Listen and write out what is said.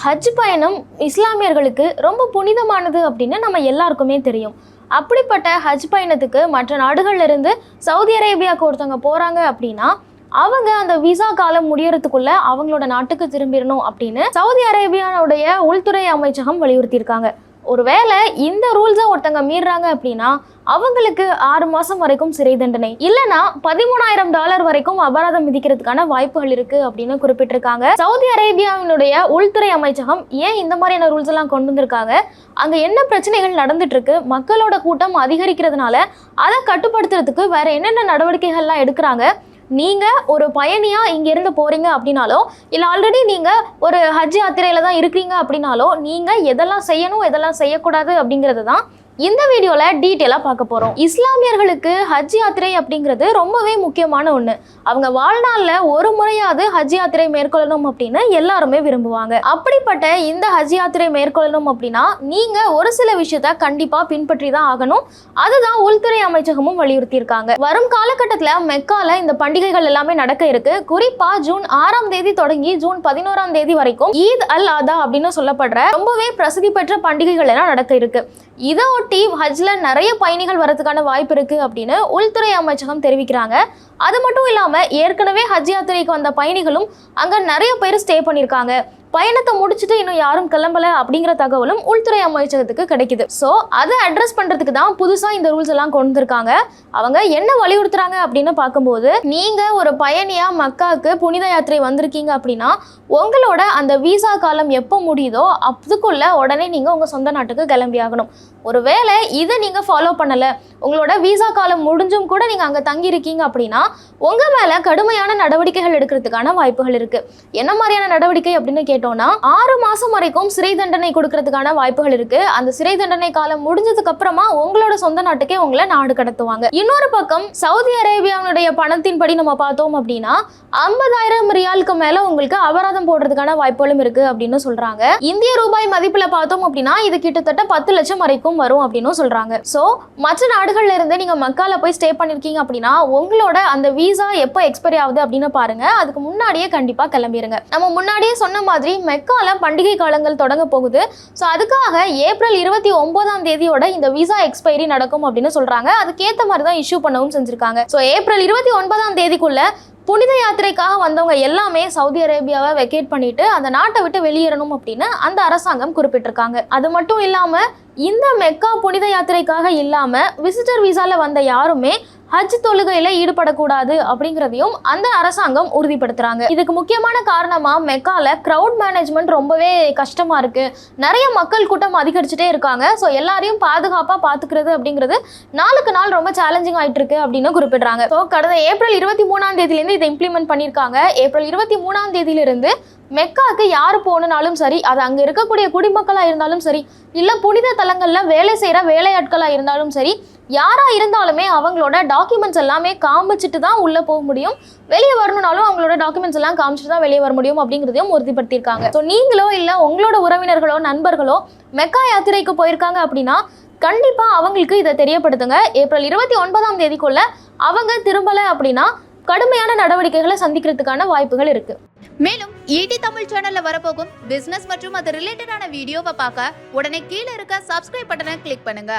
ஹஜ் பயணம் இஸ்லாமியர்களுக்கு ரொம்ப புனிதமானது அப்படின்னு நம்ம எல்லாருக்குமே தெரியும். அப்படிப்பட்ட ஹஜ் பயணத்துக்கு மற்ற நாடுகள்ல இருந்து சவுதி அரேபியாவுக்கு ஒருத்தவங்க போறாங்க அப்படின்னா அவங்க அந்த விசா காலம் முடியறதுக்குள்ள அவங்களோட நாட்டுக்கு திரும்பிடணும் அப்படின்னு சவுதி அரேபியாவுடைய உள்துறை அமைச்சகம் வலியுறுத்தியிருக்காங்க. ஒருவேளை இந்த ரூல்ஸை ஒருத்தங்க மீறாங்க அப்படின்னா அவங்களுக்கு 6 மாசம் வரைக்கும் சிறை தண்டனை, இல்லைன்னா $13,000 வரைக்கும் அபராதம் விதிக்கிறதுக்கான வாய்ப்புகள் இருக்கு அப்படின்னு குறிப்பிட்டிருக்காங்க. சவுதி அரேபியாவினுடைய உள்துறை அமைச்சகம் ஏன் இந்த மாதிரியான ரூல்ஸ் எல்லாம் கொண்டு வந்திருக்காங்க, அங்க என்ன பிரச்சனைகள் நடந்துட்டு இருக்கு, மக்களோட கூட்டம் அதிகரிக்கிறதுனால அதை கட்டுப்படுத்துறதுக்கு வேற என்னென்ன நடவடிக்கைகள்லாம் எடுக்கிறாங்க, நீங்க ஒரு பயணியா இங்க இருந்து போறீங்க அப்படின்னாலோ இல்ல ஆல்ரெடி நீங்க ஒரு ஹஜ் யாத்திரையில தான் இருக்கீங்க அப்படின்னாலோ நீங்க எதெல்லாம் செய்யணும் எதெல்லாம் செய்யக்கூடாது அப்படிங்கிறது தான் இந்த வீடியோல டீட்டெயிலா பார்க்க போறோம். இஸ்லாமியர்களுக்கு ஹஜ் யாத்திரை அப்படிங்கிறது ரொம்பவே முக்கியமான ஒண்ணு. அவங்க வாழ்நாள்ல ஒரு முறையாவது ஹஜ் யாத்திரை மேற்கொள்ளணும் அப்படின்னு எல்லாருமே விரும்புவாங்க. அப்படிப்பட்ட இந்த ஹஜ் யாத்திரை மேற்கொள்ளணும் அப்படின்னா நீங்க ஒரு சில விஷயத்த கண்டிப்பா பின்பற்றி தான் ஆகணும். அதுதான் உள்துறை அமைச்சகமும் வலியுறுத்தி இருக்காங்க. வரும் காலகட்டத்துல மெக்கால இந்த பண்டிகைகள் எல்லாமே நடக்க இருக்கு. குறிப்பா ஜூன் 6ஆம் தேதி தொடங்கி ஜூன் 11ஆம் தேதி வரைக்கும் ஈத் அல் அதா அப்படின்னு சொல்லப்படுற ரொம்பவே பிரசித்தி பெற்ற பண்டிகைகள் எல்லாம் நடக்க இருக்கு. இதை ஒட்டி ஹஜ்ல நிறைய பயணிகள் வரதுக்கான வாய்ப்பு இருக்கு அப்படின்னு உள்துறை அமைச்சகம் தெரிவிக்கிறாங்க. அது மட்டும் இல்லாம ஏற்கனவே ஹஜ் யாத்திரைக்கு வந்த பயணிகளும் அங்க நிறைய பேர் ஸ்டே பண்ணியிருக்காங்க. பயணத்தை முடிச்சுட்டு இன்னும் யாரும் கிளம்பல அப்படிங்கிற தகவலும் உள்துறை அமைச்சகத்துக்கு கிடைக்குது. ஸோ அதை அட்ரஸ் பண்றதுக்கு தான் புதுசா இந்த ரூல்ஸ் எல்லாம் கொண்டு வந்திருக்காங்க. அவங்க என்ன வலியுறுத்துறாங்க அப்படின்னு பார்க்கும்போது, நீங்க ஒரு பயணியா மக்காவுக்கு புனித யாத்திரை வந்திருக்கீங்க அப்படின்னா உங்களோட அந்த விசா காலம் எப்போ முடியுதோ அதுக்குள்ள உடனே நீங்க உங்க சொந்த நாட்டுக்கு கிளம்பி ஆகணும். ஒருவேளை இதை நீங்க ஃபாலோ பண்ணல, உங்களோட விசா காலம் முடிஞ்சும் கூட நீங்க அங்க தங்கி இருக்கீங்க அப்படின்னா உங்க மேல கடுமையான நடவடிக்கைகள் எடுக்கிறதுக்கான வாய்ப்புகள் இருக்கு. என்ன மாதிரியான நடவடிக்கை அப்படின்னு கேட்டோம்னா 6 மாசம் வரைக்கும் சிறை தண்டனை கொடுக்கறதுக்கான வாய்ப்புகள் இருக்கு. அந்த சிறை தண்டனை காலம் முடிஞ்சதுக்கு அப்புறமா உங்களோட சொந்த நாட்டுக்கே உங்களை நாடு கடத்துவாங்க. இன்னொரு பக்கம் சவுதி அரேபியாவுடைய பணத்தின்படி நம்ம பார்த்தோம் அப்படின்னா 50,000 ரியாலுக்கு மேல உங்களுக்கு அபராதம் போடுறதுக்கான வாய்ப்புகளும் இருக்கு அப்படின்னு சொல்றாங்க. இந்திய ரூபாய் மதிப்புல பார்த்தோம் அப்படின்னா இது கிட்டத்தட்ட 10 லட்சம் வரைக்கும் வரும் அப்படின்னு சொல்றாங்க. சோ மற்ற நாடுகள்ல இருந்து நீங்க மக்கால போய் ஸ்டே பண்ணிருக்கீங்க அப்படின்னா உங்களோட அந்த விசா எப்போ எக்ஸ்பைரி ஆகுது அப்படின்னு பாருங்க. அதுக்கு முன்னாடியே கண்டிப்பா கிளம்பிடுங்க. நம்ம முன்னாடியே சொன்ன மாதிரி மெக்கால பண்டிகை காலங்கள் தொடங்க போகுது. ஸோ அதுக்காக ஏப்ரல் 29ஆம் தேதியோட இந்த விசா எக்ஸ்பைரி நடக்கும் அப்படின்னு சொல்றாங்க. அதுக்கேற்ற மாதிரி தான் இஷ்யூ பண்ணவும் செஞ்சிருக்காங்க. ஸோ ஏப்ரல் 29ஆம் தேதிக்குள்ள புனித யாத்திரைக்காக வந்தவங்க எல்லாமே சவுதி அரேபியாவை வெக்கேட் பண்ணிட்டு அந்த நாட்டை விட்டு வெளியேறணும் அப்படின்னு அந்த அரசாங்கம் குறிப்பிட்டிருக்காங்க. அது மட்டும் இல்லாம இந்த மெக்கா புனித யாத்திரைக்காக இல்லாம விசிட்டர் விசால வந்த யாருமே ஹஜ் தொழுகையில ஈடுபடக்கூடாது அப்படிங்கிறதையும் அந்த அரசாங்கம் உறுதிப்படுத்துறாங்க. இதுக்கு முக்கியமான காரணமா மெக்கால கிரவுட் மேனேஜ்மெண்ட் ரொம்பவே கஷ்டமா இருக்கு. நிறைய மக்கள் கூட்டம் அதிகரிச்சுட்டே இருக்காங்க. ஸோ எல்லாரையும் பாதுகாப்பா பாத்துக்கிறது அப்படிங்கிறது நாளுக்கு நாள் ரொம்ப சேலஞ்சிங் ஆயிட்டு இருக்கு அப்படின்னு குறிப்பிடுறாங்க. ஸோ கடந்த ஏப்ரல் 23ஆம் தேதியிலிருந்து இதை இம்ப்ளிமெண்ட் பண்ணியிருக்காங்க. ஏப்ரல் 23ஆம் தேதியிலிருந்து மெக்காவுக்கு யார் போனாலும் சரி, அது அங்கே இருக்கக்கூடிய குடிமக்களாக இருந்தாலும் சரி, இல்லை புனித தலங்களில் வேலை செய்கிற வேலையாட்களாக இருந்தாலும் சரி, யாராக இருந்தாலுமே அவங்களோட டாக்குமெண்ட்ஸ் எல்லாமே காமிச்சிட்டு தான் உள்ளே போக முடியும். வெளியே வரணும்னாலும் அவங்களோட டாக்குமெண்ட்ஸ் எல்லாம் காமிச்சிட்டு தான் வெளியே வர முடியும் அப்படிங்கிறதையும் உறுதிப்படுத்தியிருக்காங்க. ஸோ நீங்களோ இல்லை உங்களோட உறவினர்களோ நண்பர்களோ மெக்கா யாத்திரைக்கு போயிருக்காங்க அப்படின்னா கண்டிப்பாக அவங்களுக்கு இதை தெரியப்படுத்துங்க. ஏப்ரல் 29ஆம் தேதிக்குள்ள அவங்க திரும்பலை அப்படின்னா கடுமையான நடவடிக்கைகளை சந்திக்கிறதுக்கான வாய்ப்புகள் இருக்கு. மேலும் ஈடி தமிழ் சேனல்ல வரப்போகும் பிசினஸ் மற்றும் அது ரிலேட்டடான வீடியோவை பார்க்க உடனே கீழே இருக்க சப்ஸ்கிரைப் பட்டனை கிளிக் பண்ணுங்க.